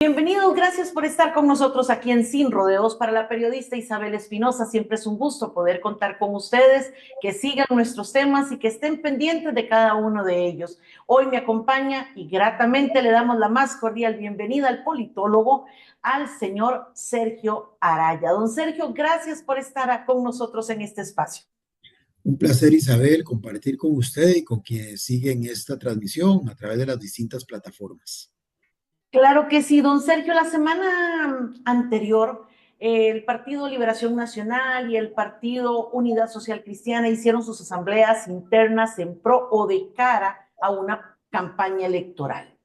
Bienvenidos, gracias por estar con nosotros aquí en Sin Rodeos. Para la periodista Isabel Espinosa, siempre es un gusto poder contar con ustedes, que sigan nuestros temas y que estén pendientes de cada uno de ellos. Hoy me acompaña y gratamente le damos la más cordial bienvenida al politólogo, al señor Sergio Araya. Don Sergio, gracias por estar con nosotros en este espacio. Un placer, Isabel, compartir con usted y con quienes siguen esta transmisión a través de las distintas plataformas. Claro que sí, don Sergio. La semana anterior, el Partido Liberación Nacional y el Partido Unidad Social Cristiana hicieron sus asambleas internas en pro o de cara a una campaña electoral.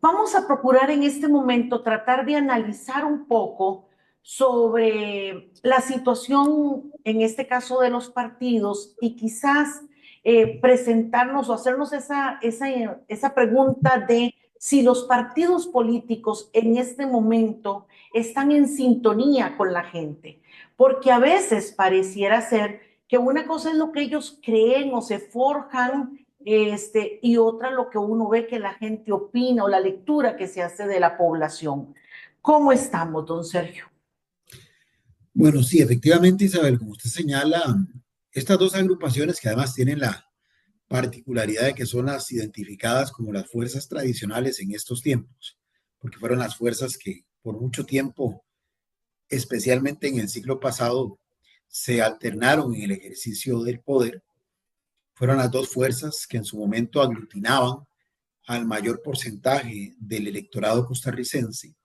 Vamos a procurar en este momento tratar de analizar un poco sobre la situación, en este caso de los partidos, y quizás presentarnos o hacernos esa pregunta de si los partidos políticos en este momento están en sintonía con la gente, porque a veces pareciera ser que una cosa es lo que ellos creen o se forjan, y otra lo que uno ve que la gente opina o la lectura que se hace de la población. ¿Cómo estamos, don Sergio? Bueno, sí, efectivamente, Isabel, como usted señala, estas dos agrupaciones que además tienen la particularidad de que son las identificadas como las fuerzas tradicionales en estos tiempos, porque fueron las fuerzas que por mucho tiempo, especialmente en el siglo pasado, se alternaron en el ejercicio del poder. Fueron las dos fuerzas que en su momento aglutinaban al mayor porcentaje del electorado costarricense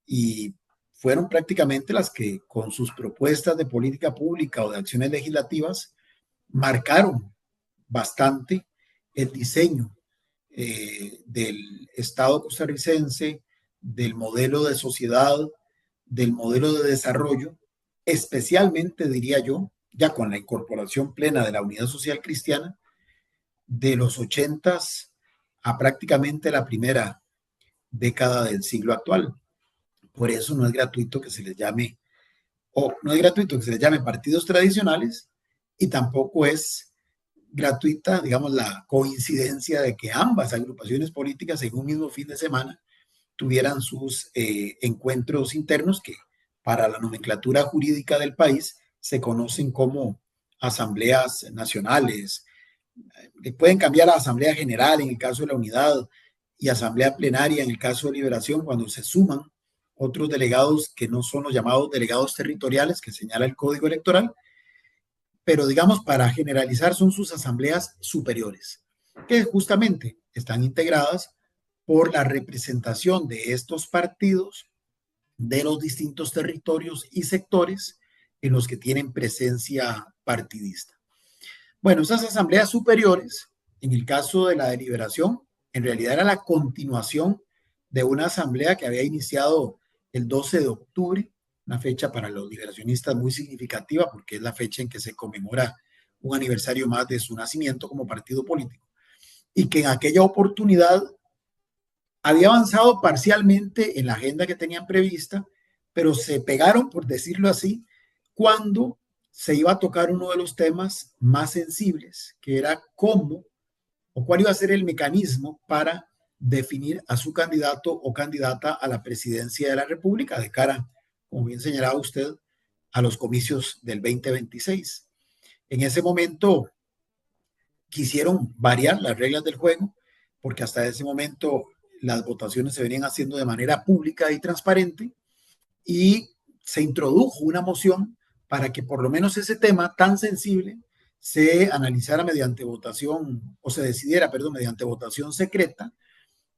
y fueron prácticamente las que con sus propuestas de política pública o de acciones legislativas marcaron bastante el diseño del Estado costarricense, del modelo de sociedad, del modelo de desarrollo, especialmente diría yo, ya con la incorporación plena de la Unidad Social Cristiana, de los 80s a prácticamente la primera década del siglo actual. Por eso no es gratuito que se les llame, o no es gratuito que se les llame partidos tradicionales, y tampoco es gratuita, digamos, la coincidencia de que ambas agrupaciones políticas en un mismo fin de semana tuvieran sus encuentros internos que para la nomenclatura jurídica del país se conocen como asambleas nacionales. Pueden cambiar a asamblea general en el caso de la unidad y asamblea plenaria en el caso de liberación cuando se suman otros delegados que no son los llamados delegados territoriales que señala el Código Electoral, pero digamos para generalizar son sus asambleas superiores, que justamente están integradas por la representación de estos partidos de los distintos territorios y sectores en los que tienen presencia partidista. Bueno, esas asambleas superiores, en el caso de la deliberación, en realidad era la continuación de una asamblea que había iniciado el 12 de octubre, una fecha para los liberacionistas muy significativa porque es la fecha en que se conmemora un aniversario más de su nacimiento como partido político, y que en aquella oportunidad había avanzado parcialmente en la agenda que tenían prevista, pero se pegaron, por decirlo así, cuando se iba a tocar uno de los temas más sensibles, que era cómo o cuál iba a ser el mecanismo para definir a su candidato o candidata a la presidencia de la República de cara, como bien señalaba usted, a los comicios del 2026. En ese momento quisieron variar las reglas del juego, porque hasta ese momento las votaciones se venían haciendo de manera pública y transparente, y se introdujo una moción para que por lo menos ese tema tan sensible se analizara mediante votación, o se decidiera, perdón, mediante votación secreta,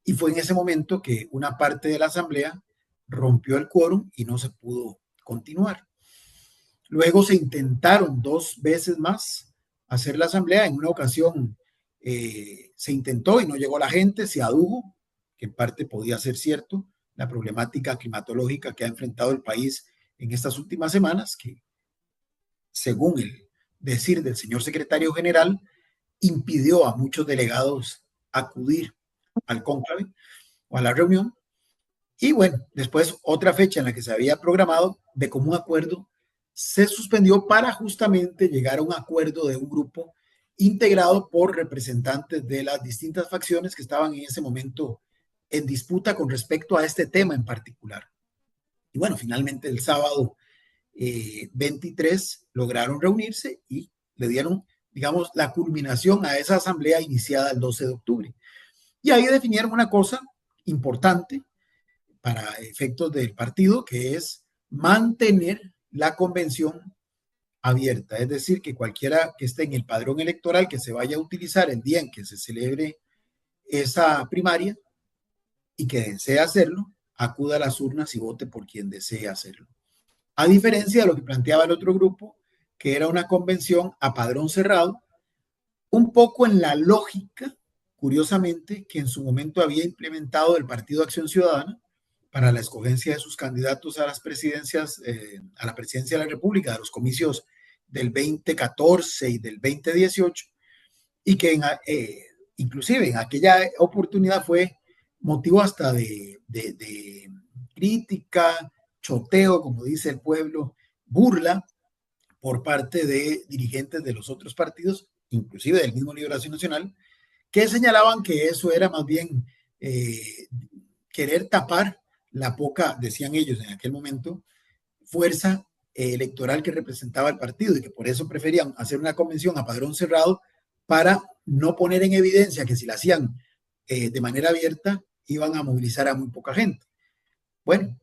y fue en ese momento que una parte de la asamblea rompió el quórum y no se pudo continuar. Luego se intentaron 2 veces más hacer la asamblea. En una ocasión se intentó y no llegó la gente, se adujo, que en parte podía ser cierto, la problemática climatológica que ha enfrentado el país en estas últimas semanas, que según el decir del señor secretario general, impidió a muchos delegados acudir al cónclave o a la reunión. Y bueno, después otra fecha en la que se había programado de común acuerdo se suspendió para justamente llegar a un acuerdo de un grupo integrado por representantes de las distintas facciones que estaban en ese momento en disputa con respecto a este tema en particular. Y bueno, finalmente el sábado 23 lograron reunirse y le dieron, digamos, la culminación a esa asamblea iniciada el 12 de octubre. Y ahí definieron una cosa importante para efectos del partido, que es mantener la convención abierta. Es decir, que cualquiera que esté en el padrón electoral que se vaya a utilizar el día en que se celebre esa primaria y que desee hacerlo, acuda a las urnas y vote por quien desee hacerlo. A diferencia de lo que planteaba el otro grupo, que era una convención a padrón cerrado, un poco en la lógica, curiosamente, que en su momento había implementado el Partido Acción Ciudadana para la escogencia de sus candidatos a las presidencias, a la presidencia de la República, de los comicios del 2014 y del 2018, y que inclusive en aquella oportunidad fue motivo hasta de crítica, choteo, como dice el pueblo, burla por parte de dirigentes de los otros partidos, inclusive del mismo Liberación Nacional, que señalaban que eso era más bien querer tapar la poca, decían ellos en aquel momento, fuerza electoral que representaba el partido y que por eso preferían hacer una convención a padrón cerrado para no poner en evidencia que si la hacían de manera abierta iban a movilizar a muy poca gente. Bueno,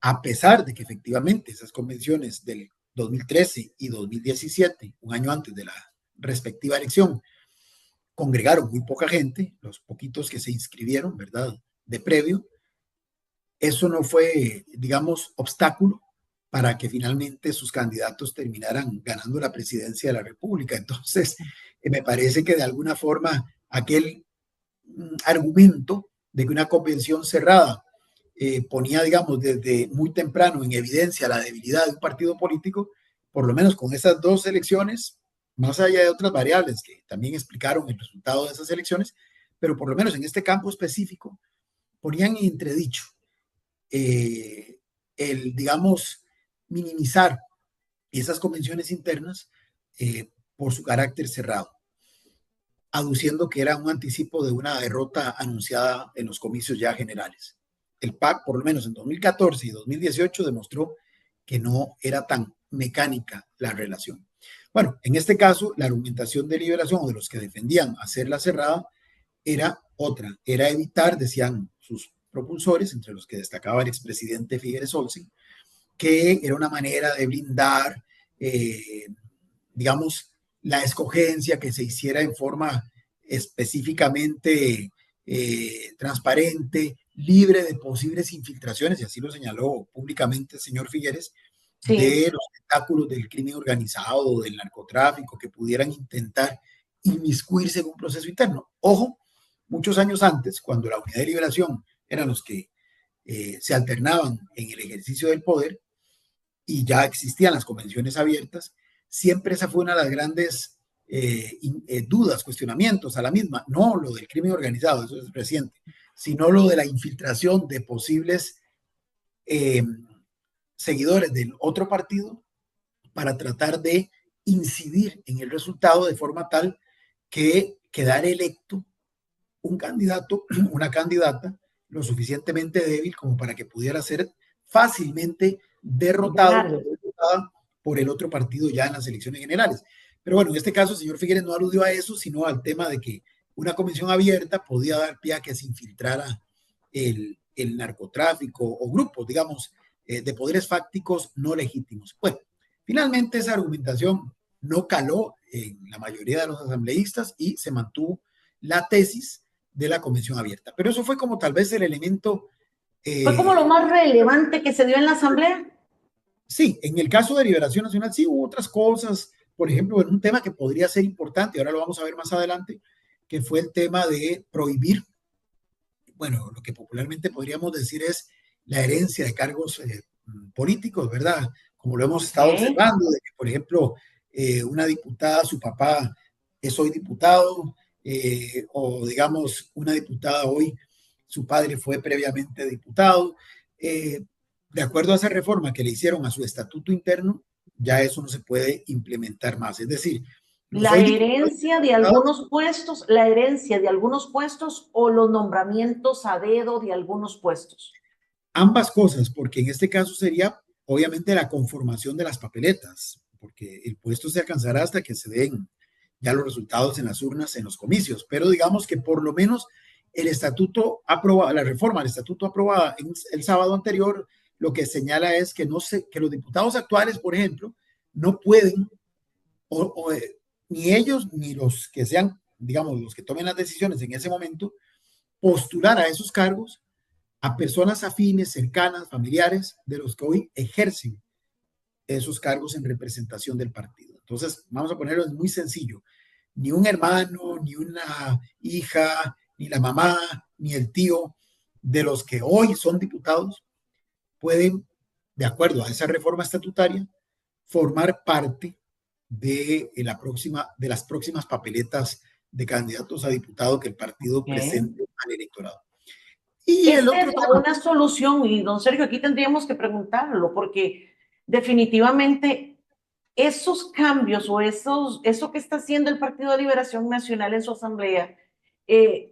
a pesar de que efectivamente esas convenciones del 2013 y 2017, un año antes de la respectiva elección, congregaron muy poca gente, los poquitos que se inscribieron, ¿verdad? De previo, eso no fue, digamos, obstáculo para que finalmente sus candidatos terminaran ganando la presidencia de la República. Entonces, me parece que de alguna forma aquel argumento de que una convención cerrada ponía, digamos, desde muy temprano en evidencia la debilidad de un partido político, por lo menos con esas dos elecciones, más allá de otras variables que también explicaron el resultado de esas elecciones, pero por lo menos en este campo específico, ponían en entredicho el, digamos, minimizar esas convenciones internas por su carácter cerrado, aduciendo que era un anticipo de una derrota anunciada en los comicios ya generales. El PAC, por lo menos en 2014 y 2018, demostró que no era tan mecánica la relación. Bueno, en este caso, la argumentación de Liberación o de los que defendían hacerla cerrada era otra, era evitar, decían sus propulsores, entre los que destacaba el expresidente Figueres Olsen, que era una manera de blindar, digamos, la escogencia, que se hiciera en forma específicamente transparente, libre de posibles infiltraciones, y así lo señaló públicamente el señor Figueres, Sí. de los tentáculos del crimen organizado, del narcotráfico, que pudieran intentar inmiscuirse en un proceso interno. Ojo, muchos años antes, cuando la Unidad de Liberación eran los que se alternaban en el ejercicio del poder y ya existían las convenciones abiertas, siempre esa fue una de las grandes dudas, cuestionamientos a la misma, no lo del crimen organizado, eso es reciente, sino lo de la infiltración de posibles seguidores del otro partido para tratar de incidir en el resultado de forma tal que quedara electo un candidato, una candidata lo suficientemente débil como para que pudiera ser fácilmente derrotado o derrotada por el otro partido ya en las elecciones generales. Pero bueno, en este caso el señor Figueres no aludió a eso, sino al tema de que una comisión abierta podía dar pie a que se infiltrara el narcotráfico o grupos, digamos, de poderes fácticos no legítimos. Bueno, finalmente esa argumentación no caló en la mayoría de los asambleístas y se mantuvo la tesis de la convención abierta. Pero eso fue como tal vez el elemento... ¿Fue como lo más relevante que se dio en la asamblea? Sí, en el caso de Liberación Nacional sí hubo otras cosas, por ejemplo, en un tema que podría ser importante, ahora lo vamos a ver más adelante, que fue el tema de prohibir, bueno, lo que popularmente podríamos decir es la herencia de cargos políticos, ¿verdad? Como lo hemos estado observando, de que, por ejemplo, una diputada, su papá es hoy diputado, o digamos, una diputada hoy, su padre fue previamente diputado. De acuerdo a esa reforma que le hicieron a su estatuto interno, ya eso no se puede implementar más. Es decir, los hoy diputados, la herencia de algunos puestos o los nombramientos a dedo de algunos puestos. ambas cosas, porque en este caso sería obviamente la conformación de las papeletas, porque el puesto se alcanzará hasta que se den ya los resultados en las urnas, en los comicios, pero digamos que por lo menos el estatuto aprobado, la reforma del estatuto aprobada el sábado anterior, lo que señala es que, que los diputados actuales, por ejemplo, no pueden, o, o, ni ellos ni los que sean, digamos, los que tomen las decisiones en ese momento, postular a esos cargos a personas afines, cercanas, familiares de los que hoy ejercen esos cargos en representación del partido. Entonces, vamos a ponerlo muy sencillo. Ni un hermano, ni una hija, ni la mamá, ni el tío de los que hoy son diputados pueden, de acuerdo a esa reforma estatutaria, formar parte de las próximas papeletas de candidatos a diputado que el partido presente al electorado. Y el Esta otro es tema, una solución, y don Sergio, aquí tendríamos que preguntarlo, porque definitivamente esos cambios o eso que está haciendo el Partido de Liberación Nacional en su asamblea, es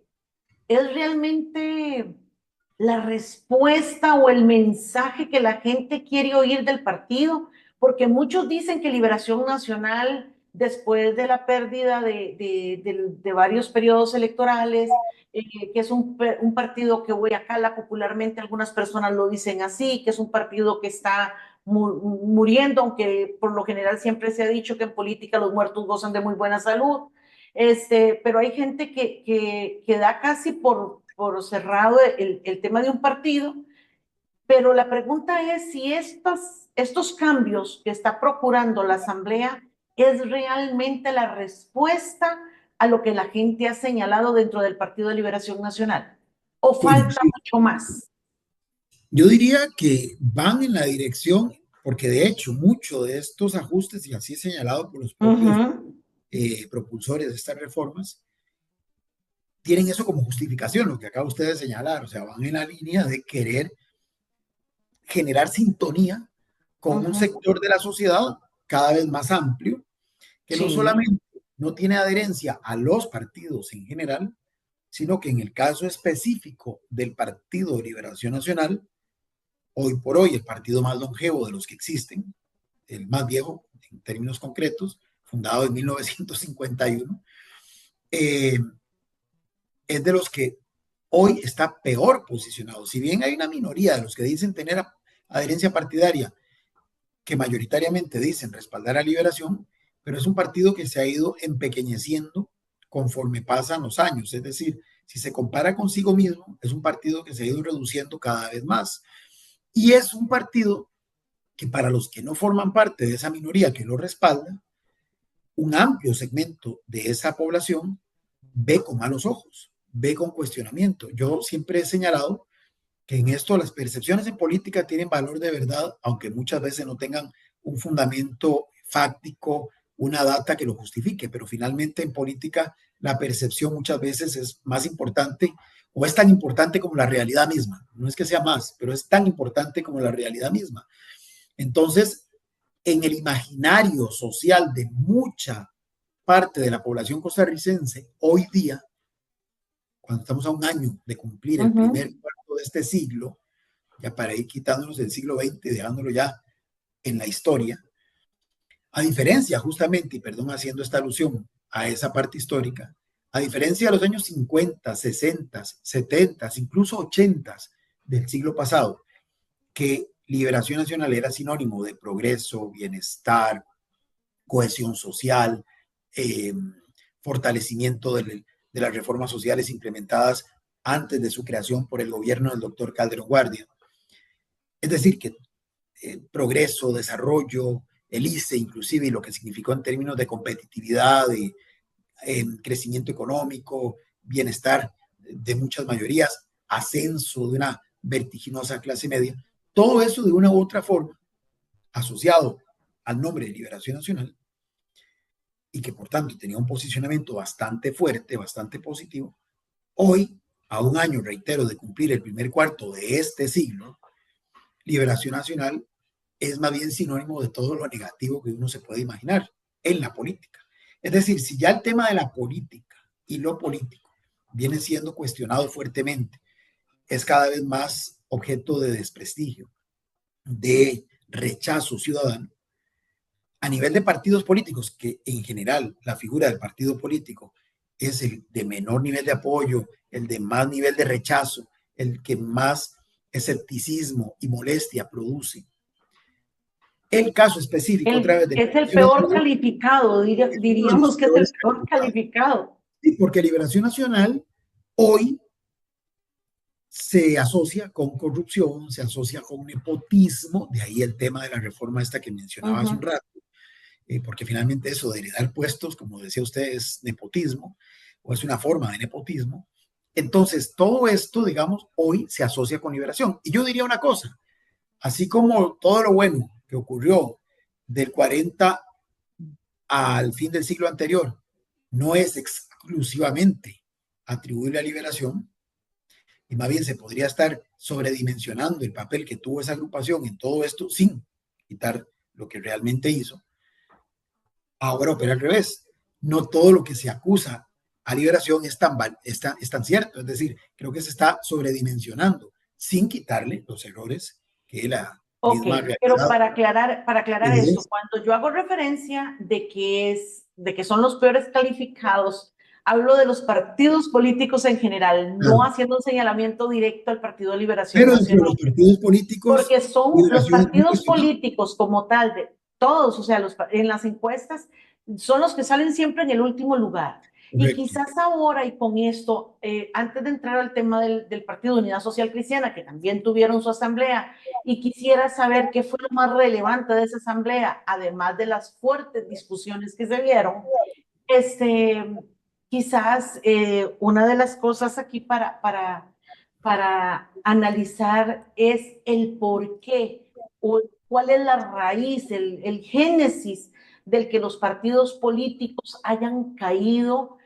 realmente la respuesta o el mensaje que la gente quiere oír del partido, porque muchos dicen que Liberación Nacional, después de la pérdida de varios periodos electorales, que es un partido que huele a cala, popularmente algunas personas lo dicen así, que es un partido que está muriendo, aunque por lo general siempre se ha dicho que en política los muertos gozan de muy buena salud. Pero hay gente que da casi por cerrado el tema de un partido, pero la pregunta es si estos cambios que está procurando la Asamblea es realmente la respuesta a lo que la gente ha señalado dentro del Partido de Liberación Nacional, o bueno, falta sí, mucho más. yo diría que van en la dirección, porque de hecho muchos de estos ajustes, y así señalado por los propios propulsores de estas reformas, tienen eso como justificación, lo que acaba usted de señalar, o sea, van en la línea de querer generar sintonía con un sector de la sociedad cada vez más amplio, que no Sí. solamente no tiene adherencia a los partidos en general, sino que en el caso específico del Partido de Liberación Nacional, hoy por hoy el partido más longevo de los que existen, el más viejo en términos concretos, fundado en 1951, eh, es de los que hoy está peor posicionado. Si bien hay una minoría de los que dicen tener adherencia partidaria, que mayoritariamente dicen respaldar a Liberación, pero es un partido que se ha ido empequeñeciendo conforme pasan los años. Es decir, si se compara consigo mismo, es un partido que se ha ido reduciendo cada vez más. Y es un partido que para los que no forman parte de esa minoría que lo respalda, un amplio segmento de esa población ve con malos ojos, ve con cuestionamiento. Yo siempre he señalado que en esto las percepciones en política tienen valor de verdad, aunque muchas veces no tengan un fundamento fáctico, una data que lo justifique, pero finalmente en política la percepción muchas veces es más importante o es tan importante como la realidad misma. No es que sea más, pero es tan importante como la realidad misma. Entonces, en el imaginario social de mucha parte de la población costarricense, hoy día, cuando estamos a un año de cumplir el primer cuarto de este siglo, ya para ir quitándonos del siglo XX, dejándolo ya en la historia, a diferencia justamente, y perdón haciendo esta alusión a esa parte histórica, a diferencia de los años 50, 60, 70, incluso 80 del siglo pasado, que Liberación Nacional era sinónimo de progreso, bienestar, cohesión social, eh, fortalecimiento de las reformas sociales implementadas antes de su creación por el gobierno del doctor Calderón Guardia. Es decir, que progreso, desarrollo, el ICE inclusive, y lo que significó en términos de competitividad, de crecimiento económico, bienestar de muchas mayorías, ascenso de una vertiginosa clase media, todo eso de una u otra forma, asociado al nombre de Liberación Nacional, y que por tanto tenía un posicionamiento bastante fuerte, bastante positivo, hoy, a un año, reitero, de cumplir el primer cuarto de este siglo, Liberación Nacional es más bien sinónimo de todo lo negativo que uno se puede imaginar en la política. Es decir, si ya el tema de la política y lo político viene siendo cuestionado fuertemente, es cada vez más objeto de desprestigio, de rechazo ciudadano, a nivel de partidos políticos, que en general la figura del partido político es el de menor nivel de apoyo, el de más nivel de rechazo, el que más escepticismo y molestia produce. El caso específico, otra vez, de Es el peor calificado, diríamos que es el peor calificado. Sí, porque Liberación Nacional hoy se asocia con corrupción, se asocia con nepotismo, de ahí el tema de la reforma esta que mencionaba hace un rato, porque finalmente eso de heredar puestos, como decía usted, es nepotismo, o es una forma de nepotismo. Entonces, todo esto, digamos, hoy se asocia con Liberación. Y yo diría una cosa, así como todo lo bueno que ocurrió del 40 al fin del siglo anterior no es exclusivamente atribuible a Liberación, y más bien se podría estar sobredimensionando el papel que tuvo esa agrupación en todo esto sin quitar lo que realmente hizo. Ahora opera al revés. No todo lo que se acusa a Liberación es tan cierto. Es decir, creo que se está sobredimensionando sin quitarle los errores que la misma pero realidad para aclarar esto, cuando yo hago referencia de que son los peores calificados, hablo de los partidos políticos en general, no haciendo un señalamiento directo al Partido de Liberación pero entre Nacional. los partidos políticos, Porque son los partidos políticos como tal, de todos, o sea, en las encuestas, son los que salen siempre en el último lugar. Correcto. Y quizás ahora, y con esto, antes de entrar al tema del Partido de Unidad Social Cristiana, que también tuvieron su asamblea, y quisiera saber qué fue lo más relevante de esa asamblea, además de las fuertes discusiones que se vieron, quizás una de las cosas aquí para analizar es el por qué o cuál es la raíz, el génesis del que los partidos políticos hayan caído,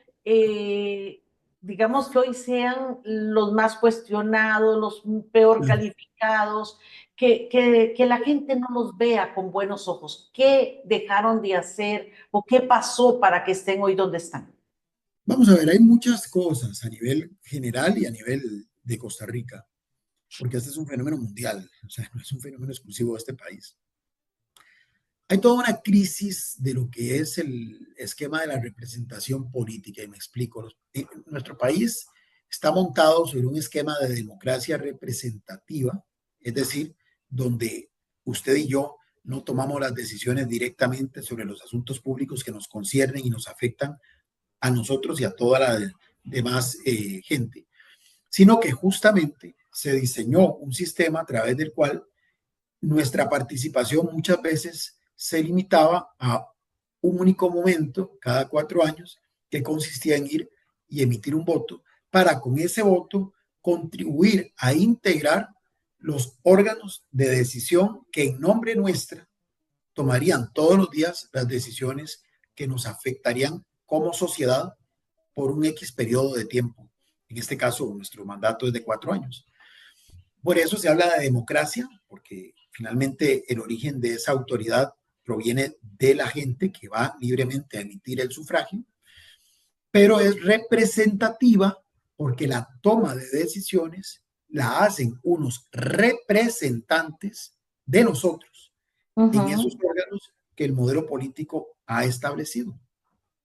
digamos que hoy sean los más cuestionados, los peor calificados, que la gente no los vea con buenos ojos. ¿Qué dejaron de hacer o qué pasó para que estén hoy donde están? Vamos a ver, hay muchas cosas a nivel general y a nivel de Costa Rica, porque este es un fenómeno mundial, o sea, no es un fenómeno exclusivo de este país. Hay toda una crisis de lo que es el esquema de la representación política, y me explico. Nuestro país está montado sobre un esquema de democracia representativa, es decir, donde usted y yo no tomamos las decisiones directamente sobre los asuntos públicos que nos conciernen y nos afectan a nosotros y a toda la demás gente, sino que justamente se diseñó un sistema a través del cual nuestra participación muchas veces se limitaba a un único momento cada 4 años que consistía en ir y emitir un voto para con ese voto contribuir a integrar los órganos de decisión que en nombre nuestra tomarían todos los días las decisiones que nos afectarían como sociedad por un X periodo de tiempo. En este caso, nuestro mandato es de 4 años. Por eso se habla de democracia, porque finalmente el origen de esa autoridad proviene de la gente que va libremente a emitir el sufragio, pero es representativa porque la toma de decisiones la hacen unos representantes de nosotros en esos órganos que el modelo político ha establecido,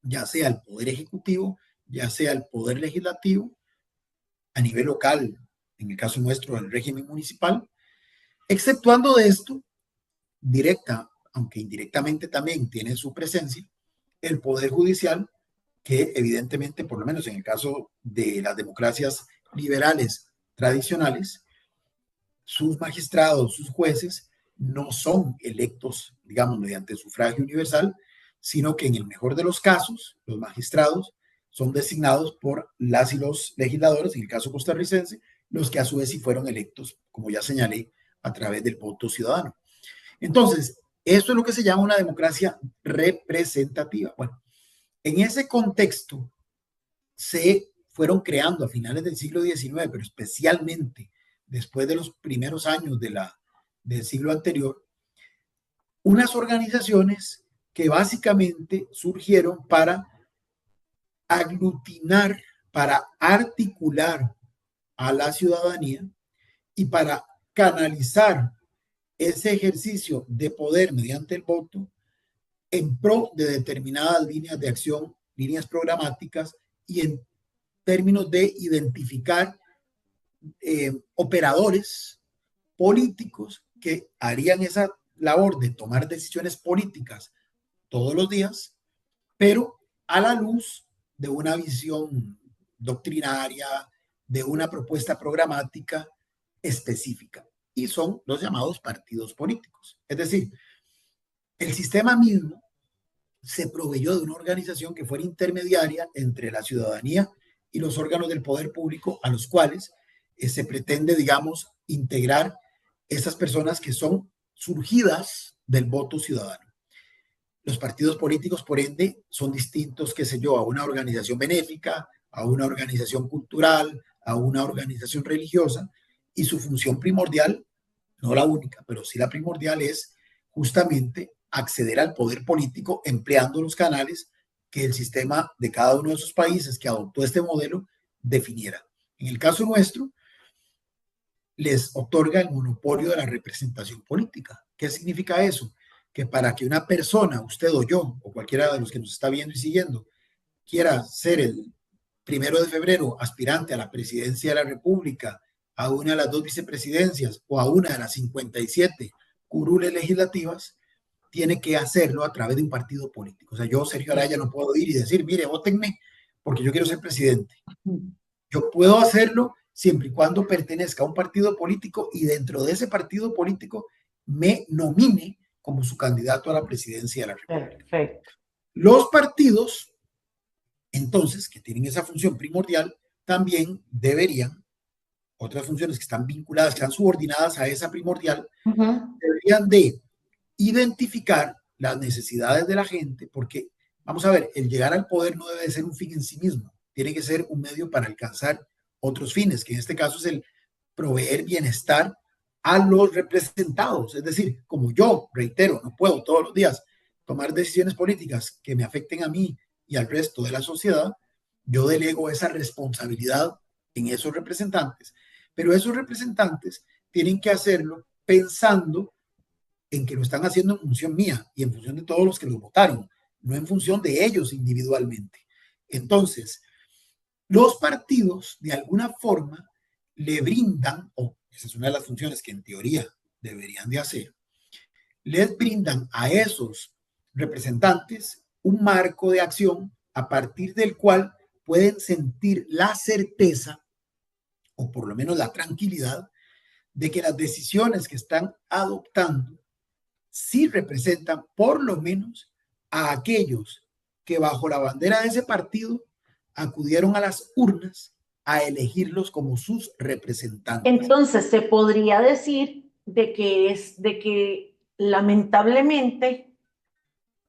ya sea el poder ejecutivo, ya sea el poder legislativo, a nivel local, en el caso nuestro, el régimen municipal, exceptuando de esto, directa, aunque indirectamente también tiene su presencia, el poder judicial, que evidentemente, por lo menos en el caso de las democracias liberales tradicionales, sus magistrados, sus jueces, no son electos, digamos, mediante sufragio universal, sino que en el mejor de los casos, los magistrados son designados por las y los legisladores, en el caso costarricense, los que a su vez sí fueron electos, como ya señalé, a través del voto ciudadano. Entonces, esto es lo que se llama una democracia representativa. Bueno, en ese contexto se fueron creando a finales del siglo XIX, pero especialmente después de los primeros años del siglo anterior, unas organizaciones que básicamente surgieron para aglutinar, para articular a la ciudadanía y para canalizar ese ejercicio de poder mediante el voto en pro de determinadas líneas de acción, líneas programáticas y en términos de identificar operadores políticos que harían esa labor de tomar decisiones políticas todos los días, pero a la luz de una visión doctrinaria, de una propuesta programática específica. Y son los llamados partidos políticos. Es decir, el sistema mismo se proveyó de una organización que fuera intermediaria entre la ciudadanía y los órganos del poder público a los cuales se pretende, digamos, integrar esas personas que son surgidas del voto ciudadano. Los partidos políticos, por ende, son distintos, qué sé yo, a una organización benéfica, a una organización cultural, a una organización religiosa, y su función primordial, no la única, pero sí la primordial, es justamente acceder al poder político empleando los canales que el sistema de cada uno de esos países que adoptó este modelo definiera. En el caso nuestro, les otorga el monopolio de la representación política. ¿Qué significa eso? Que para que una persona, usted o yo, o cualquiera de los que nos está viendo y siguiendo, quiera ser el 1 de febrero aspirante a la presidencia de la República, a una de las 2 vicepresidencias o a una de las 57 curules legislativas, tiene que hacerlo a través de un partido político. O sea, yo, Sergio Araya, no puedo ir y decir, mire, votenme porque yo quiero ser presidente. Yo puedo hacerlo siempre y cuando pertenezca a un partido político y dentro de ese partido político me nomine como su candidato a la presidencia de la República. Perfecto. Los partidos, entonces, que tienen esa función primordial, también deberían, otras funciones que están vinculadas, que están subordinadas a esa primordial, deberían de identificar las necesidades de la gente, porque, vamos a ver, el llegar al poder no debe de ser un fin en sí mismo, tiene que ser un medio para alcanzar otros fines, que en este caso es el proveer bienestar a los representados. Es decir, como yo, reitero, no puedo todos los días tomar decisiones políticas que me afecten a mí y al resto de la sociedad, yo delego esa responsabilidad en esos representantes, pero esos representantes tienen que hacerlo pensando en que lo están haciendo en función mía y en función de todos los que los votaron, no en función de ellos individualmente. Entonces, los partidos, de alguna forma, le brindan, o esa es una de las funciones que en teoría deberían de hacer, les brindan a esos representantes un marco de acción a partir del cual pueden sentir la certeza, o por lo menos la tranquilidad, de que las decisiones que están adoptando sí representan por lo menos a aquellos que bajo la bandera de ese partido acudieron a las urnas a elegirlos como sus representantes. Entonces se podría decir de que lamentablemente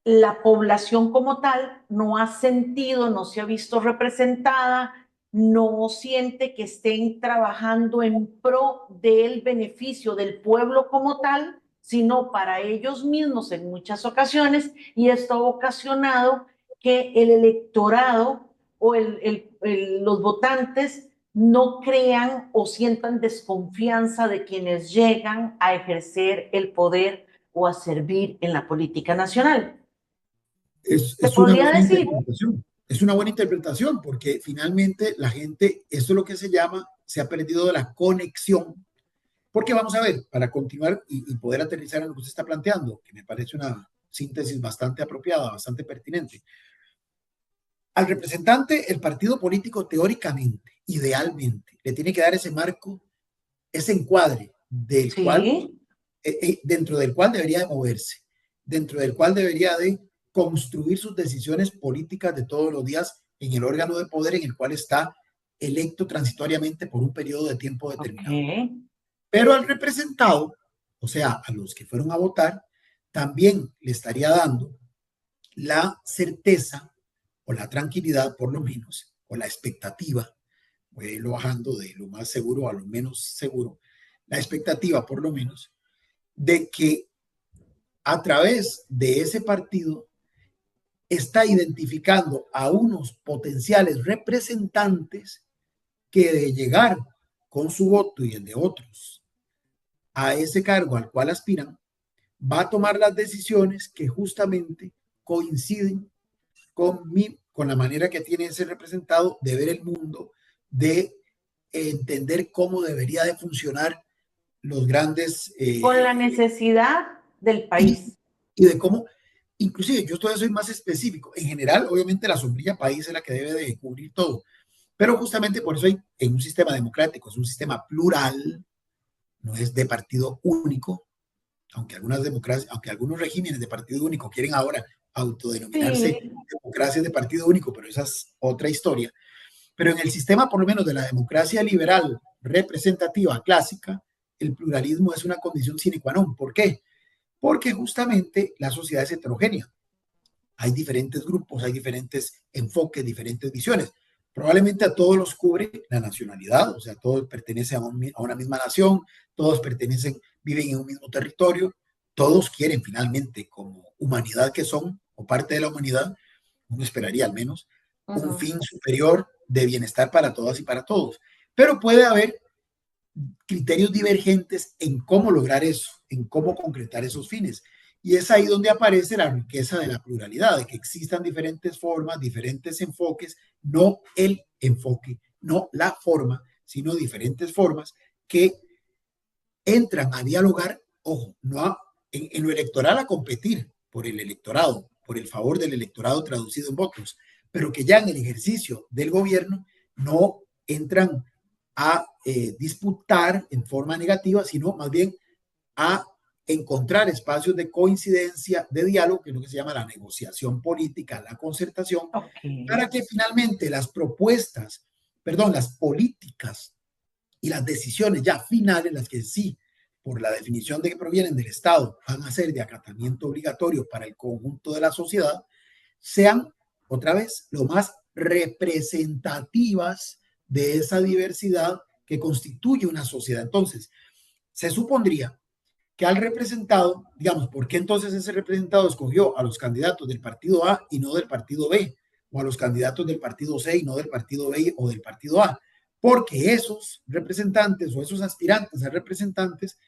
la población como tal no ha sentido, no se ha visto representada, no siente que estén trabajando en pro del beneficio del pueblo como tal, sino para ellos mismos en muchas ocasiones, y esto ha ocasionado que el electorado o los votantes no crean o sientan desconfianza de quienes llegan a ejercer el poder o a servir en la política nacional. Es una buena interpretación. Es una buena interpretación porque finalmente la gente, esto es lo que se llama, se ha perdido de la conexión. Porque vamos a ver, para continuar y poder aterrizar en lo que usted está planteando, que me parece una síntesis bastante apropiada, bastante pertinente. Al representante, el partido político teóricamente, idealmente, le tiene que dar ese marco, ese encuadre del cual, dentro del cual debería de moverse, dentro del cual debería de construir sus decisiones políticas de todos los días en el órgano de poder en el cual está electo transitoriamente por un periodo de tiempo determinado. Pero al representado, o sea, a los que fueron a votar, también le estaría dando la certeza o la tranquilidad, por lo menos, o la expectativa, voy a irlo bajando de lo más seguro a lo menos seguro, la expectativa, por lo menos, de que a través de ese partido está identificando a unos potenciales representantes que de llegar con su voto y el de otros a ese cargo al cual aspiran, va a tomar las decisiones que justamente coinciden con la manera que tiene ese representado de ver el mundo, de entender cómo debería de funcionar los grandes Con la necesidad del país. y de cómo, inclusive yo todavía soy más específico. En general, obviamente la sombrilla país es la que debe de cubrir todo, pero justamente por eso hay, en un sistema democrático, es un sistema plural, no es de partido único, aunque algunas democracias, aunque algunos regímenes de partido único quieren ahora autodenominarse Sí, democracias de partido único, pero esa es otra historia. Pero en el sistema, por lo menos, de la democracia liberal representativa clásica, el pluralismo es una condición sine qua non. ¿Por qué? Porque justamente la sociedad es heterogénea. Hay diferentes grupos, hay diferentes enfoques, diferentes visiones. Probablemente a todos los cubre la nacionalidad, o sea, todos pertenecen a una misma nación, todos pertenecen, viven en un mismo territorio, todos quieren finalmente, como humanidad que son, o parte de la humanidad, uno esperaría al menos, un fin superior de bienestar para todas y para todos. Pero puede haber criterios divergentes en cómo lograr eso, en cómo concretar esos fines. Y es ahí donde aparece la riqueza de la pluralidad, de que existan diferentes formas, diferentes enfoques, no el enfoque, no la forma, sino diferentes formas que entran a dialogar, ojo, no en lo electoral a competir por el electorado, por el favor del electorado traducido en votos, pero que ya en el ejercicio del gobierno no entran a disputar en forma negativa, sino más bien a encontrar espacios de coincidencia, de diálogo, que es lo que se llama la negociación política, la concertación, para que finalmente las propuestas, perdón, las políticas y las decisiones ya finales, las que sí, por la definición de que provienen del Estado, van a ser de acatamiento obligatorio para el conjunto de la sociedad, sean, otra vez, lo más representativas de esa diversidad que constituye una sociedad. Entonces, se supondría que al representado, digamos, ¿por qué entonces ese representado escogió a los candidatos del partido A y no del partido B? O a los candidatos del partido C y no del partido B o del partido A. Porque esos representantes o esos aspirantes a representantes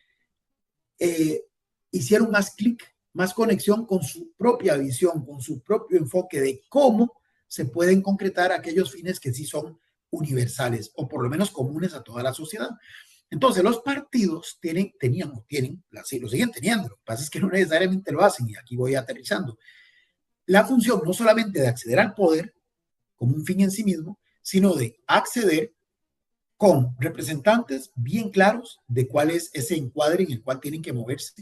hicieron más clic, más conexión con su propia visión, con su propio enfoque de cómo se pueden concretar aquellos fines que sí son universales o por lo menos comunes a toda la sociedad. Entonces, los partidos lo siguen teniendo. Lo que pasa es que no necesariamente lo hacen, y aquí voy aterrizando. La función no solamente de acceder al poder como un fin en sí mismo, sino de acceder con representantes bien claros de cuál es ese encuadre en el cual tienen que moverse,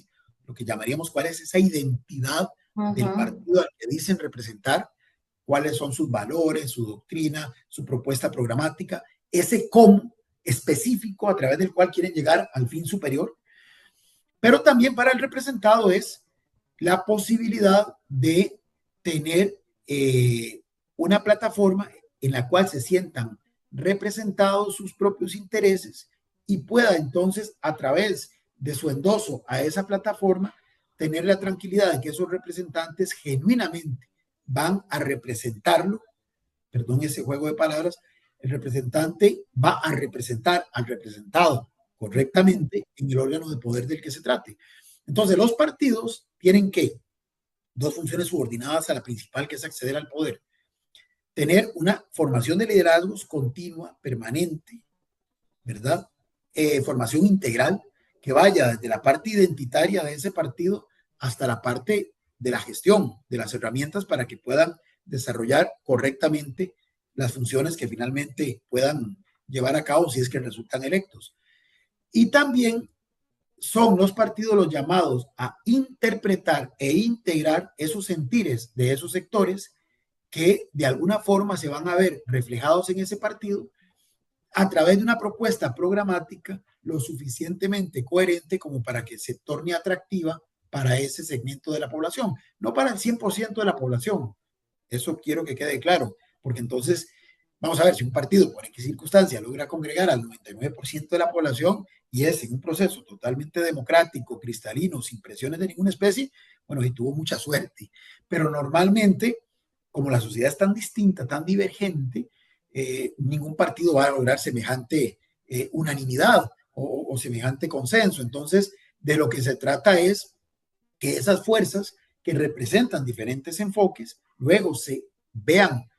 lo que llamaríamos cuál es esa identidad del partido al que dicen representar, cuáles son sus valores, su doctrina, su propuesta programática, ese cómo específico a través del cual quieren llegar al fin superior. Pero también para el representado es la posibilidad de tener una plataforma en la cual se sientan representados sus propios intereses y pueda entonces a través de su endoso a esa plataforma tener la tranquilidad de que esos representantes genuinamente van a representarlo, perdón ese juego de palabras, el representante va a representar al representado correctamente en el órgano de poder del que se trate. Entonces, los partidos tienen que, dos funciones subordinadas a la principal, que es acceder al poder, tener una formación de liderazgos continua, permanente, ¿verdad? Formación integral que vaya desde la parte identitaria de ese partido hasta la parte de la gestión, de las herramientas para que puedan desarrollar correctamente las funciones que finalmente puedan llevar a cabo si es que resultan electos. Y también son los partidos los llamados a interpretar e integrar esos sentires de esos sectores que de alguna forma se van a ver reflejados en ese partido a través de una propuesta programática lo suficientemente coherente como para que se torne atractiva para ese segmento de la población, no para el 100% de la población. Eso quiero que quede claro, porque entonces vamos a ver si un partido por X circunstancia logra congregar al 99% de la población y es en un proceso totalmente democrático, cristalino, sin presiones de ninguna especie, bueno, y tuvo mucha suerte. Pero normalmente como la sociedad es tan distinta, tan divergente, ningún partido va a lograr semejante unanimidad o semejante consenso. Entonces, de lo que se trata es que esas fuerzas que representan diferentes enfoques luego se vean,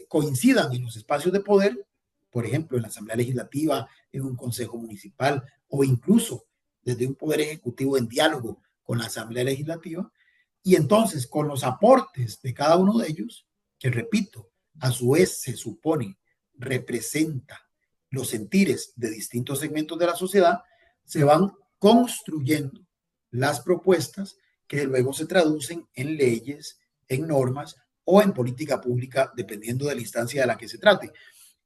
coincidan en los espacios de poder, por ejemplo, en la Asamblea Legislativa, en un Consejo Municipal o incluso desde un Poder Ejecutivo en diálogo con la Asamblea Legislativa. Y entonces, con los aportes de cada uno de ellos, que repito, a su vez se supone representa los sentires de distintos segmentos de la sociedad, se van construyendo las propuestas que luego se traducen en leyes, en normas o en política pública, dependiendo de la instancia de la que se trate.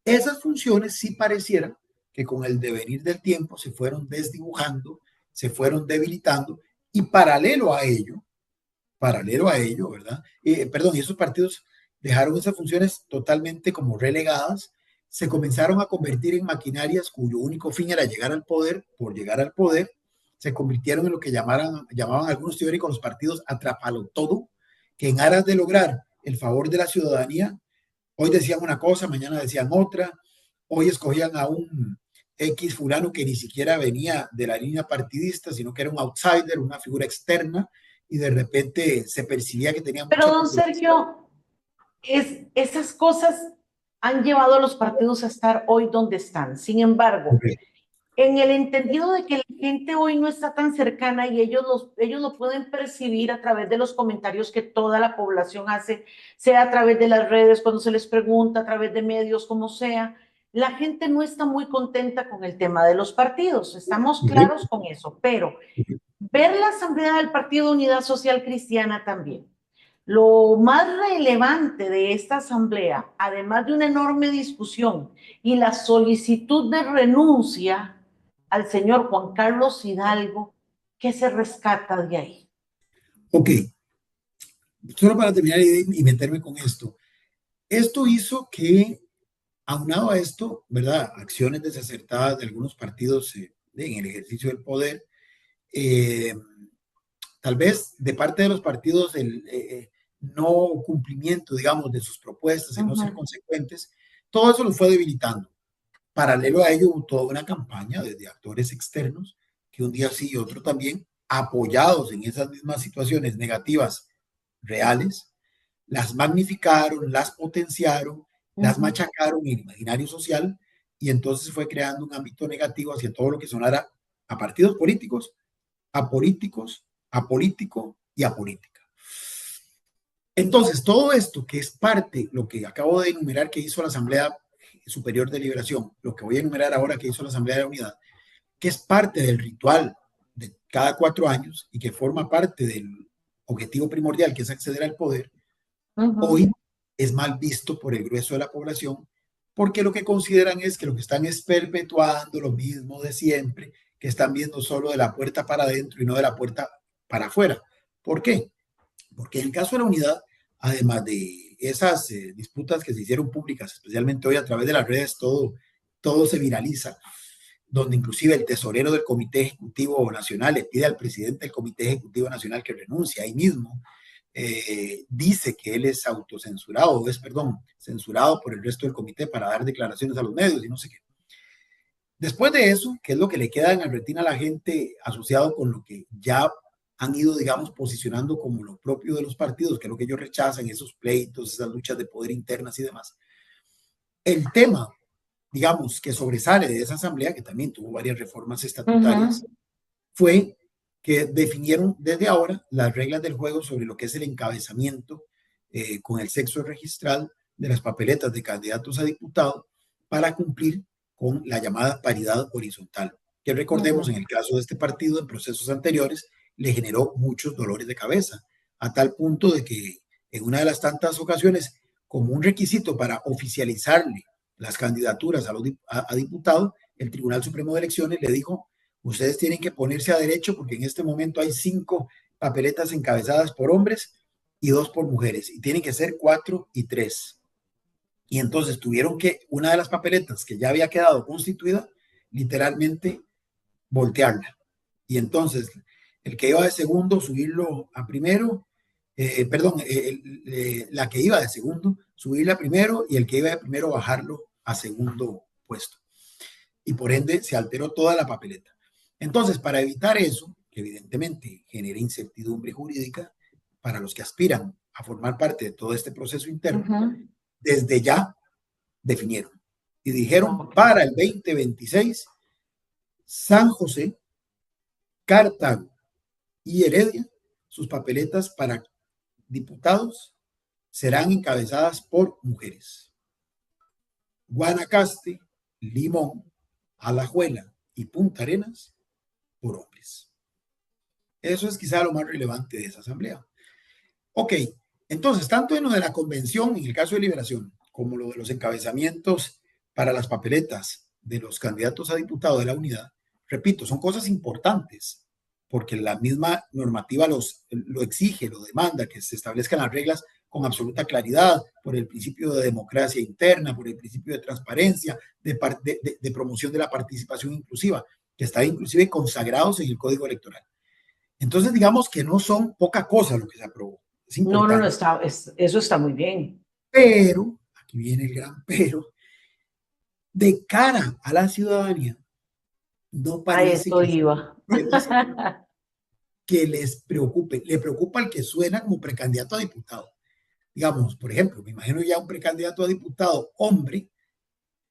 Esas funciones sí pareciera que con el devenir del tiempo se fueron desdibujando, se fueron debilitando y paralelo a ello, ¿verdad? Perdón, y esos partidos dejaron esas funciones totalmente como relegadas, se comenzaron a convertir en maquinarias cuyo único fin era llegar al poder por llegar al poder, se convirtieron en lo que llamaban algunos teóricos los partidos atrapalotodo, que en aras de lograr el favor de la ciudadanía, hoy decían una cosa, mañana decían otra, hoy escogían a un X fulano que ni siquiera venía de la línea partidista, sino que era un outsider, una figura externa, y de repente se percibía que tenía Pero, mucha don popularidad. Sergio, esas cosas han llevado a los partidos a estar hoy donde están. Sin embargo, Okay. en el entendido de que la gente hoy no está tan cercana y ellos lo pueden percibir a través de los comentarios que toda la población hace, sea a través de las redes, cuando se les pregunta, a través de medios, como sea, la gente no está muy contenta con el tema de los partidos. Estamos Okay. claros con eso, pero ver la asamblea del Partido Unidad Social Cristiana también. Lo más relevante de esta asamblea, además de una enorme discusión y la solicitud de renuncia al señor Juan Carlos Hidalgo, ¿qué se rescata de ahí? Ok, solo para terminar y meterme con esto. Esto hizo que, aunado a esto, ¿verdad? Acciones desacertadas de algunos partidos en el ejercicio del poder, eh, tal vez de parte de los partidos el no cumplimiento, digamos, de sus propuestas, el no ser consecuentes, todo eso lo fue debilitando. Paralelo a ello hubo toda una campaña desde actores externos que un día sí y otro también, apoyados en esas mismas situaciones negativas reales, las magnificaron, las potenciaron, las machacaron en el imaginario social y entonces fue creando un ámbito negativo hacia todo lo que sonara a partidos políticos, a políticos, a político y a política. Entonces, todo esto que es parte, lo que acabo de enumerar que hizo la Asamblea Superior de Liberación, lo que voy a enumerar ahora que hizo la Asamblea de la Unidad, que es parte del ritual de cada 4 años y que forma parte del objetivo primordial, que es acceder al poder, hoy es mal visto por el grueso de la población, porque lo que consideran es que lo que están es perpetuando lo mismo de siempre, que están viendo solo de la puerta para adentro y no de la puerta para afuera. ¿Por qué? Porque en el caso de la unidad, además de esas disputas que se hicieron públicas, especialmente hoy a través de las redes, todo se viraliza, donde inclusive el tesorero del Comité Ejecutivo Nacional le pide al presidente del Comité Ejecutivo Nacional que renuncie ahí mismo, dice que él es autocensurado, o es, perdón, censurado por el resto del comité para dar declaraciones a los medios y no sé qué. Después de eso, ¿qué es lo que le queda en la retina a la gente asociado con lo que ya han ido, digamos, posicionando como lo propio de los partidos, que es lo que ellos rechazan, esos pleitos, esas luchas de poder internas y demás? El tema, digamos, que sobresale de esa asamblea, que también tuvo varias reformas estatutarias, fue que definieron desde ahora las reglas del juego sobre lo que es el encabezamiento con el sexo registral de las papeletas de candidatos a diputado para cumplir con la llamada paridad horizontal, que recordemos en el caso de este partido en procesos anteriores le generó muchos dolores de cabeza, a tal punto de que en una de las tantas ocasiones, como un requisito para oficializarle las candidaturas a diputado, el Tribunal Supremo de Elecciones le dijo: ustedes tienen que ponerse a derecho porque en este momento hay 5 papeletas encabezadas por hombres y 2 por mujeres y tienen que ser 4 y 3. Y entonces tuvieron que, una de las papeletas que ya había quedado constituida, literalmente voltearla. Y entonces el que iba de segundo, subirlo a primero la que iba de segundo, subirla primero y el que iba de primero bajarlo a segundo puesto. Y por ende se alteró toda la papeleta. Entonces, para evitar eso, que evidentemente genera incertidumbre jurídica para los que aspiran a formar parte de todo este proceso interno, desde ya definieron y dijeron para el 2026, San José, Cartago y Heredia, sus papeletas para diputados serán encabezadas por mujeres. Guanacaste, Limón, Alajuela y Punta Arenas por hombres. Eso es quizá lo más relevante de esa asamblea. Ok, entonces, tanto en lo de la convención, en el caso de Liberación, como lo de los encabezamientos para las papeletas de los candidatos a diputado de la unidad, repito, son cosas importantes, porque la misma normativa lo exige, lo demanda, que se establezcan las reglas con absoluta claridad, por el principio de democracia interna, por el principio de transparencia, de promoción de la participación inclusiva, que está inclusive consagrados en el Código Electoral. Entonces, digamos que no son poca cosa lo que se aprobó. Es importante. No, eso está muy bien. Pero, aquí viene el gran pero, de cara a la ciudadanía, no parece que les preocupe. Le preocupa al que suena como precandidato a diputado. Digamos, por ejemplo, me imagino ya un precandidato a diputado hombre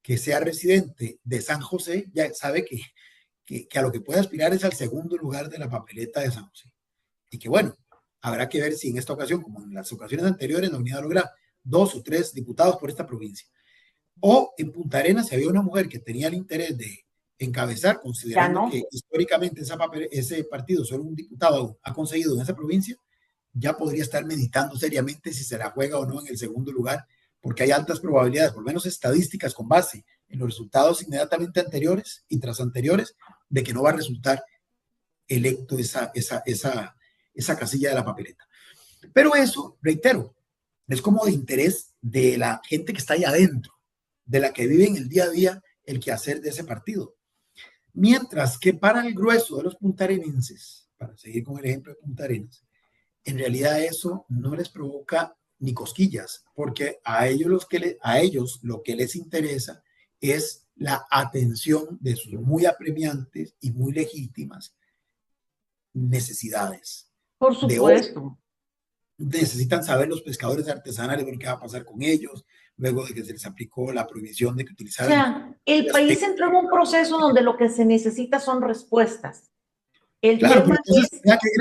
que sea residente de San José, ya sabe que a lo que puede aspirar es al segundo lugar de la papeleta de San José. Y que bueno, habrá que ver si en esta ocasión, como en las ocasiones anteriores, la unidad logra 2 o 3 diputados por esta provincia. O en Punta Arenas, si había una mujer que tenía el interés de encabezar, considerando que históricamente ese partido solo un diputado ha conseguido en esa provincia, ya podría estar meditando seriamente si se la juega o no en el segundo lugar, porque hay altas probabilidades, por lo menos estadísticas con base en los resultados inmediatamente anteriores y tras anteriores, de que no va a resultar electo esa casilla de la papeleta. Pero eso, reitero, es como de interés de la gente que está ahí adentro, de la que vive en el día a día el quehacer de ese partido. Mientras que para el grueso de los puntarenenses, para seguir con el ejemplo de Punta Arenas, en realidad eso no les provoca ni cosquillas, porque a ellos lo que les interesa es la atención de sus muy apremiantes y muy legítimas necesidades. Por supuesto. Necesitan saber los pescadores artesanales qué va a pasar con ellos, luego de que se les aplicó la prohibición de que utilizaran. O sea, el país entró en un proceso donde lo que se necesita son respuestas. El tema es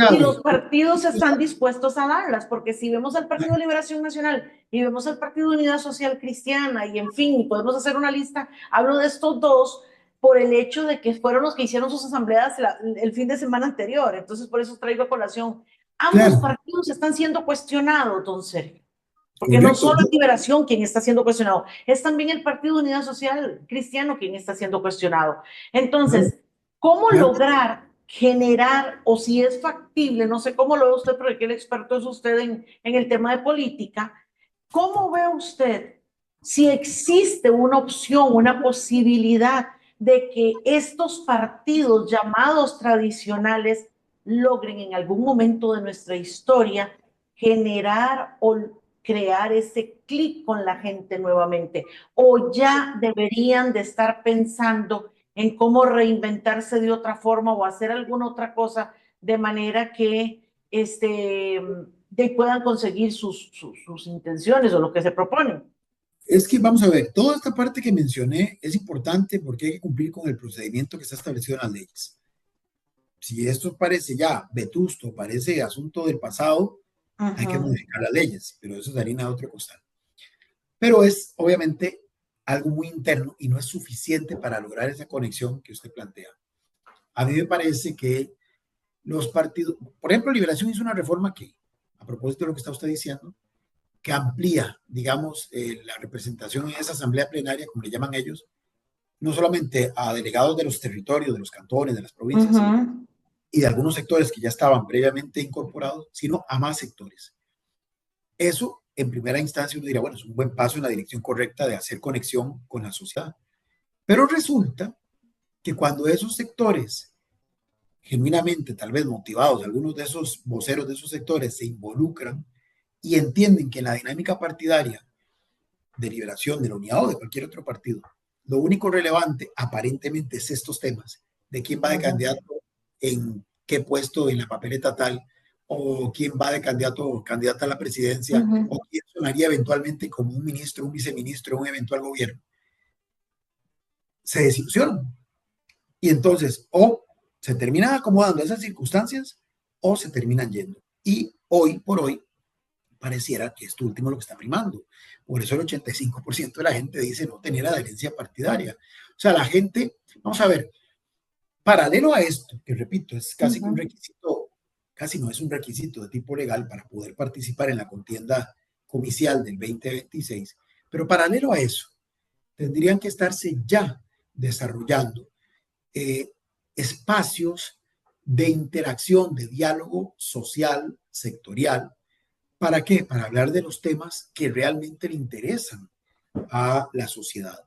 si los partidos están dispuestos a darlas, porque si vemos al Partido de Liberación Nacional y vemos al Partido de Unidad Social Cristiana y en fin, podemos hacer una lista, hablo de estos dos por el hecho de que fueron los que hicieron sus asambleas el fin de semana anterior, entonces por eso traigo a colación. Ambos partidos están siendo cuestionados, don Sergio, porque no solo es Liberación quien está siendo cuestionado, es también el Partido de Unidad Social Cristiano quien está siendo cuestionado. Entonces, ¿cómo lograr generar, o si es factible, no sé cómo lo ve usted, porque el experto es usted en el tema de política, ¿cómo ve usted si existe una opción, una posibilidad de que estos partidos llamados tradicionales logren en algún momento de nuestra historia generar o crear ese clic con la gente nuevamente? ¿O ya deberían de estar pensando en cómo reinventarse de otra forma o hacer alguna otra cosa de manera que puedan conseguir sus intenciones o lo que se proponen? Es que vamos a ver, toda esta parte que mencioné es importante porque hay que cumplir con el procedimiento que está establecido en las leyes. Si esto parece ya vetusto, parece asunto del pasado, hay que modificar las leyes, pero eso es harina de otro costal. Pero es obviamente algo muy interno y no es suficiente para lograr esa conexión que usted plantea. A mí me parece que los partidos, por ejemplo, Liberación hizo una reforma que, a propósito de lo que está usted diciendo, que amplía, digamos, la representación en esa asamblea plenaria, como le llaman ellos, no solamente a delegados de los territorios, de los cantones, de las provincias, y de algunos sectores que ya estaban previamente incorporados, sino a más sectores. Eso, en primera instancia, uno dirá, bueno, es un buen paso en la dirección correcta de hacer conexión con la sociedad. Pero resulta que cuando esos sectores, genuinamente, tal vez motivados, algunos de esos voceros de esos sectores se involucran y entienden que en la dinámica partidaria de Liberación, de la Unidad o de cualquier otro partido, lo único relevante aparentemente es estos temas, de quién va de candidato en qué puesto en la papeleta tal, o quién va de candidato o candidata a la presidencia, o quién sonaría eventualmente como un ministro, un viceministro, un eventual gobierno, se desilusionan. Y entonces, o se terminan acomodando a esas circunstancias, o se terminan yendo. Y hoy por hoy, pareciera que esto último es lo que está primando. Por eso el 85% de la gente dice no tener adherencia partidaria. O sea, la gente, vamos a ver, paralelo a esto, que repito, es casi que un requisito, casi no es un requisito de tipo legal para poder participar en la contienda comicial del 2026, pero paralelo a eso, tendrían que estarse ya desarrollando espacios de interacción, de diálogo social, sectorial. ¿Para qué? Para hablar de los temas que realmente le interesan a la sociedad.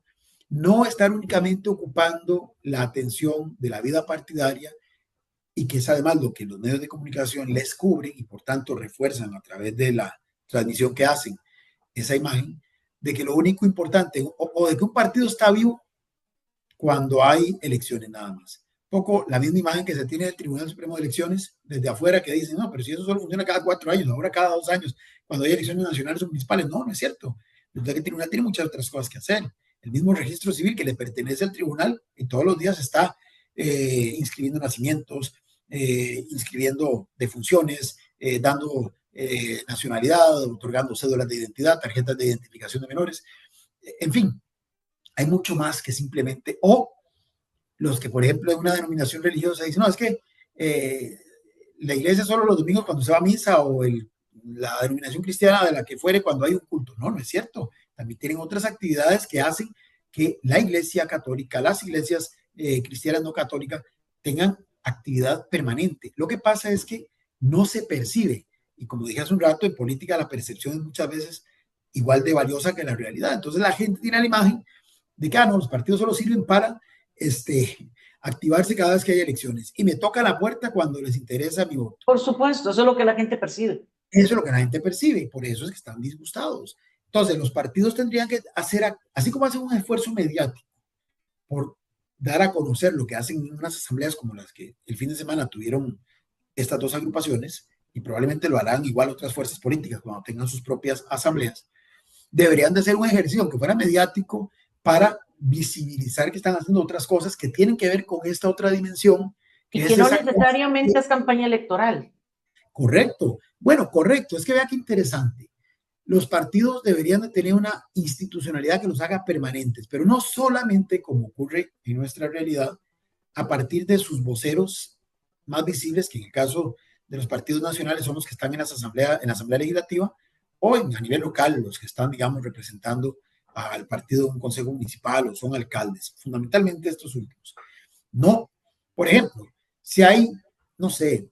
No estar únicamente ocupando la atención de la vida partidaria y que es además lo que los medios de comunicación les cubren y por tanto refuerzan a través de la transmisión que hacen esa imagen de que lo único importante o de que un partido está vivo cuando hay elecciones nada más. Poco la misma imagen que se tiene del Tribunal Supremo de Elecciones desde afuera que dicen, no, pero si eso solo funciona cada 4 años, ahora cada 2 años, cuando hay elecciones nacionales o municipales. No, no es cierto. El tribunal tiene muchas otras cosas que hacer. El mismo registro civil que le pertenece al tribunal y todos los días está inscribiendo nacimientos, inscribiendo defunciones, dando nacionalidad, otorgando cédulas de identidad, tarjetas de identificación de menores. En fin, hay mucho más que simplemente, o los que, por ejemplo, en una denominación religiosa dicen, no, es que la iglesia solo los domingos cuando se va a misa o la denominación cristiana de la que fuere cuando hay un culto. No, no es cierto. También tienen otras actividades que hacen que la iglesia católica, las iglesias cristianas no católicas tengan actividad permanente. Lo que pasa es que no se percibe. Y como dije hace un rato, en política la percepción es muchas veces igual de valiosa que la realidad. Entonces la gente tiene la imagen de que no, los partidos solo sirven para activarse cada vez que hay elecciones y me toca la puerta cuando les interesa mi voto. Por supuesto, eso es lo que la gente percibe. Eso es lo que la gente percibe y por eso es que están disgustados. Entonces, los partidos tendrían que hacer, así como hacen un esfuerzo mediático por dar a conocer lo que hacen en unas asambleas como las que el fin de semana tuvieron estas dos agrupaciones, y probablemente lo harán igual otras fuerzas políticas cuando tengan sus propias asambleas, deberían de hacer un ejercicio que fuera mediático para visibilizar que están haciendo otras cosas que tienen que ver con esta otra dimensión. Y que no necesariamente es campaña electoral. Correcto. Bueno, correcto. Es que vea qué interesante. Los partidos deberían de tener una institucionalidad que los haga permanentes, pero no solamente como ocurre en nuestra realidad, a partir de sus voceros más visibles, que en el caso de los partidos nacionales son los que están en la asamblea legislativa, o a nivel local, los que están, digamos, representando al partido de un consejo municipal o son alcaldes, fundamentalmente estos últimos. No, por ejemplo, si hay, no sé,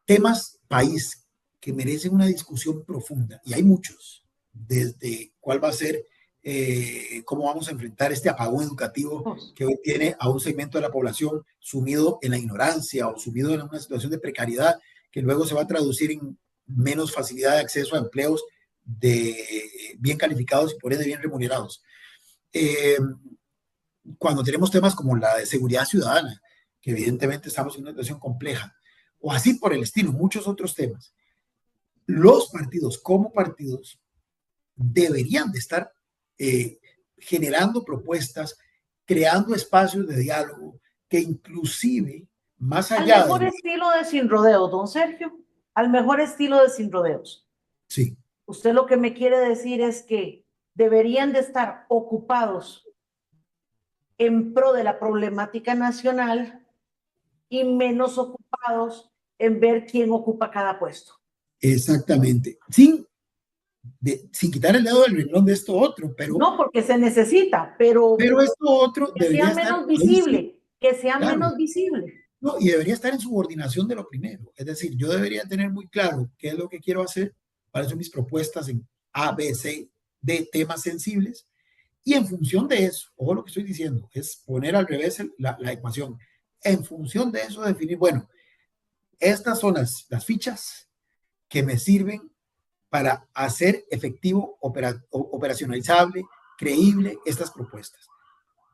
temas país que merecen una discusión profunda, y hay muchos, desde cuál va a ser, cómo vamos a enfrentar este apagón educativo que hoy tiene a un segmento de la población sumido en la ignorancia o sumido en una situación de precariedad que luego se va a traducir en menos facilidad de acceso a empleos bien calificados y por ende bien remunerados. Cuando tenemos temas como la de seguridad ciudadana, que evidentemente estamos en una situación compleja, o así por el estilo, muchos otros temas, los partidos como partidos deberían de estar generando propuestas, creando espacios de diálogo que inclusive más allá al mejor estilo de Sin Rodeos, don Sergio, al mejor estilo de Sin Rodeos. Sí. Usted lo que me quiere decir es que deberían de estar ocupados en pro de la problemática nacional y menos ocupados en ver quién ocupa cada puesto. Exactamente. Sin quitar el dedo del renglón de esto otro, pero... No, porque se necesita, pero esto otro que sea menos visible, sí, que sea claro. menos visible. No, y debería estar en subordinación de lo primero. Es decir, yo debería tener muy claro qué es lo que quiero hacer, cuáles son mis propuestas en A, B, C, D, temas sensibles, y en función de eso, ojo lo que estoy diciendo, es poner al revés la ecuación. En función de eso, definir, bueno, estas son las fichas que me sirven para hacer efectivo, operacionalizable, creíble estas propuestas.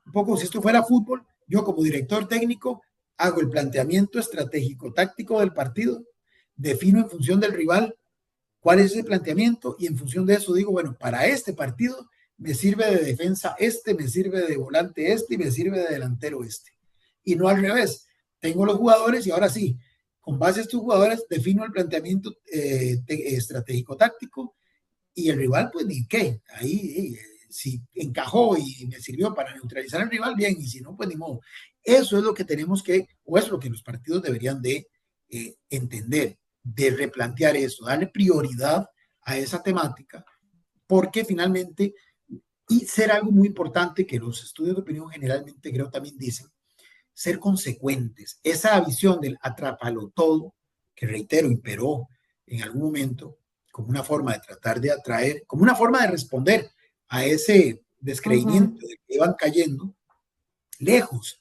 Un poco, si esto fuera fútbol, yo como director técnico hago el planteamiento estratégico táctico del partido, defino en función del rival cuál es ese planteamiento y en función de eso digo, bueno, para este partido me sirve de defensa este, me sirve de volante este y me sirve de delantero este. Y no al revés. Tengo los jugadores y ahora sí, con base a estos jugadores defino el planteamiento estratégico táctico y el rival, pues ni qué. Ahí, si encajó y me sirvió para neutralizar al rival, bien, y si no, pues ni modo. Eso es lo que tenemos que, o es lo que los partidos deberían de entender, de replantear eso, darle prioridad a esa temática, porque finalmente, y ser algo muy importante que los estudios de opinión generalmente creo también dicen, ser consecuentes. Esa visión del atrápalo todo, que reitero, imperó en algún momento, como una forma de tratar de atraer, como una forma de responder a ese descreimiento de que iban cayendo, lejos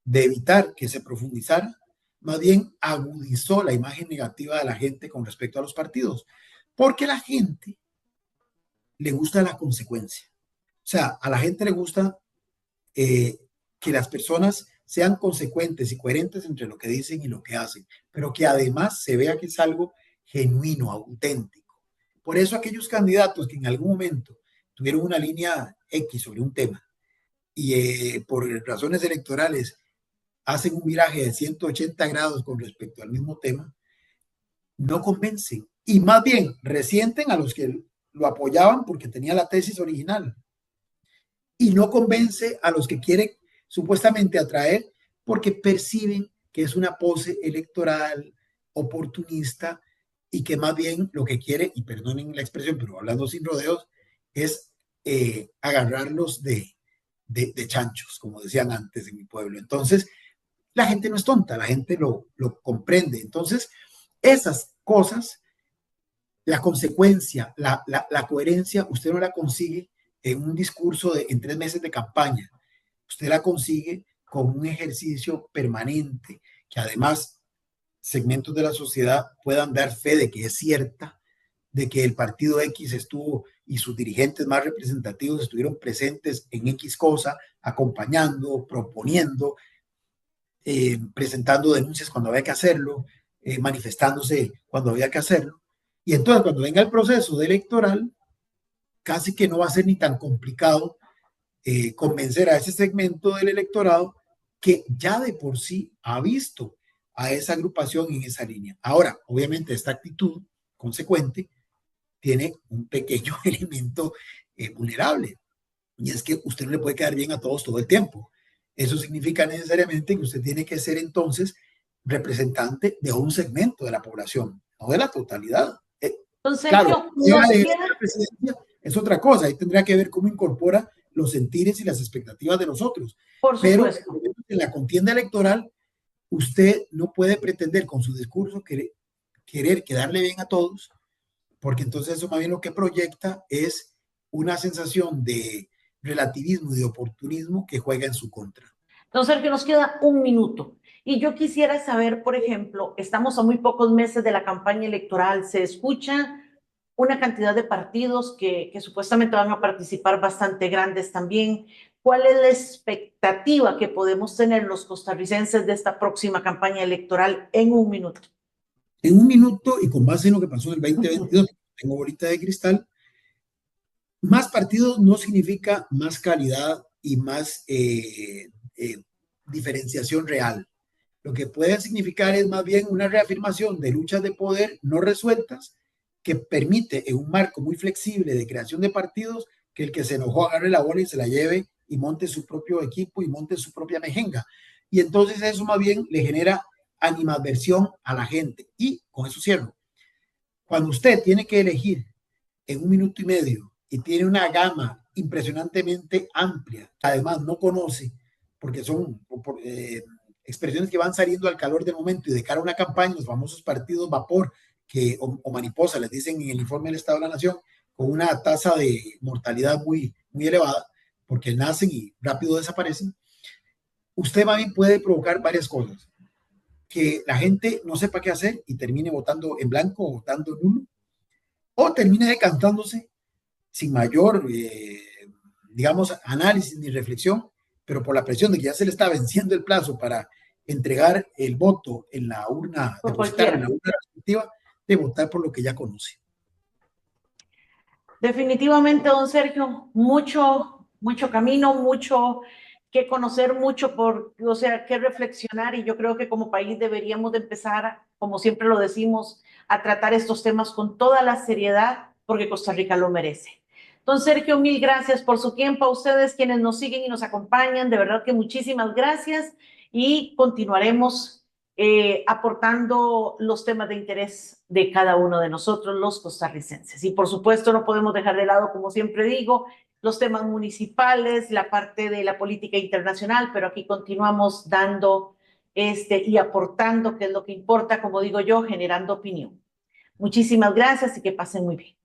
de evitar que se profundizara, más bien agudizó la imagen negativa de la gente con respecto a los partidos, porque a la gente le gusta la consecuencia. O sea, a la gente le gusta que las personas sean consecuentes y coherentes entre lo que dicen y lo que hacen, pero que además se vea que es algo genuino, auténtico. Por eso aquellos candidatos que en algún momento tuvieron una línea X sobre un tema y por razones electorales hacen un viraje de 180 grados con respecto al mismo tema, no convencen y más bien resienten a los que lo apoyaban porque tenía la tesis original y no convence a los que quieren supuestamente atraer porque perciben que es una pose electoral oportunista y que más bien lo que quiere, y perdonen la expresión, pero hablando sin rodeos, es agarrarlos de chanchos, como decían antes en mi pueblo. Entonces, la gente no es tonta, la gente lo comprende. Entonces, esas cosas, la consecuencia, la coherencia, usted no la consigue en un discurso en 3 meses de campaña. Usted la consigue con un ejercicio permanente, que además segmentos de la sociedad puedan dar fe de que es cierta, de que el partido X estuvo y sus dirigentes más representativos estuvieron presentes en X cosa, acompañando, proponiendo, presentando denuncias cuando había que hacerlo, manifestándose cuando había que hacerlo. Y entonces cuando venga el proceso electoral, casi que no va a ser ni tan complicado convencer a ese segmento del electorado que ya de por sí ha visto a esa agrupación en esa línea. Ahora, obviamente, esta actitud consecuente tiene un pequeño elemento vulnerable, y es que usted no le puede quedar bien a todos todo el tiempo. Eso significa necesariamente que usted tiene que ser entonces representante de un segmento de la población, no de la totalidad. Entonces, Claro, nos la queda... presidencia es otra cosa, ahí tendría que ver cómo incorpora los sentires y las expectativas de nosotros. Por Pero supuesto. en la contienda electoral, usted no puede pretender con su discurso querer quedarle bien a todos, porque entonces eso más bien lo que proyecta es una sensación de relativismo y de oportunismo que juega en su contra. Don Sergio, nos queda un minuto. Y yo quisiera saber, por ejemplo, estamos a muy pocos meses de la campaña electoral, se escucha una cantidad de partidos que supuestamente van a participar bastante grandes también. ¿Cuál es la expectativa que podemos tener los costarricenses de esta próxima campaña electoral en un minuto? En un minuto y con base en lo que pasó en el 2022, tengo bolita de cristal, más partidos no significa más calidad y más diferenciación real. Lo que puede significar es más bien una reafirmación de luchas de poder no resueltas que permite en un marco muy flexible de creación de partidos que el que se enojó agarre la bola y se la lleve y monte su propio equipo y monte su propia mejenga. Y entonces eso más bien le genera animadversión a la gente. Y con eso cierro. Cuando usted tiene que elegir en un minuto y medio y tiene una gama impresionantemente amplia, además no conoce, porque son expresiones que van saliendo al calor del momento y de cara a una campaña, los famosos partidos vapor o mariposa, les dicen en el informe del Estado de la Nación, con una tasa de mortalidad muy, muy elevada, porque nacen y rápido desaparecen, usted más bien puede provocar varias cosas. Que la gente no sepa qué hacer y termine votando en blanco o votando nulo, o termina decantándose sin mayor, digamos, análisis ni reflexión, pero por la presión de que ya se le está venciendo el plazo para entregar el voto en la urna, por depositarlo en la cualquiera. urna respectiva, de votar por lo que ya conoce. Definitivamente, don Sergio, mucho camino, mucho que conocer, mucho por, o sea, que reflexionar y yo creo que como país deberíamos de empezar, como siempre lo decimos, a tratar estos temas con toda la seriedad porque Costa Rica lo merece. Don Sergio, mil gracias por su tiempo. A ustedes quienes nos siguen y nos acompañan, de verdad que muchísimas gracias y continuaremos aportando los temas de interés de cada uno de nosotros, los costarricenses. Y por supuesto, no podemos dejar de lado, como siempre digo, los temas municipales, la parte de la política internacional, pero aquí continuamos dando y aportando, que es lo que importa, como digo yo, generando opinión. Muchísimas gracias y que pasen muy bien.